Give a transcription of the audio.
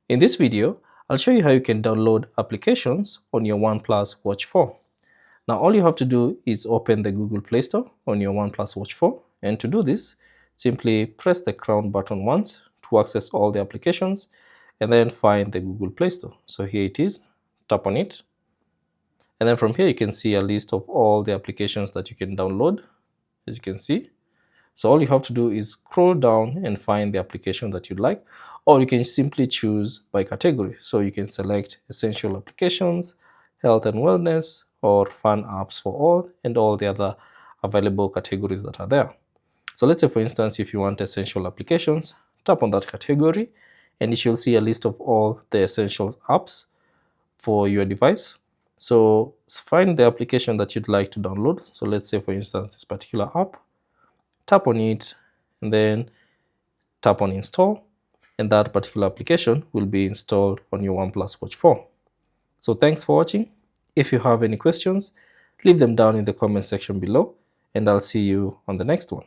In this video, I'll show you how you can download applications on your OnePlus Watch 4. Now all you have to do is open the Google Play Store on your OnePlus Watch 4, and to do this, simply press the crown button once to access all the applications and then find the Google Play Store. So here it is, tap on it. And then from here you can see a list of all the applications that you can download, as you can see. So all you have to do is scroll down and find the application that you'd like, or you can simply choose by category. So you can select essential applications, health and wellness, or fun apps for all, and all the other available categories that are there. So let's say, for instance, if you want essential applications, tap on that category and you should see a list of all the essential apps for your device. So find the application that you'd like to download. So let's say, for instance, this particular app, tap on it and then tap on install, and that particular application will be installed on your OnePlus Watch 4. So thanks for watching. If you have any questions, leave them down in the comment section below, and I'll see you on the next one.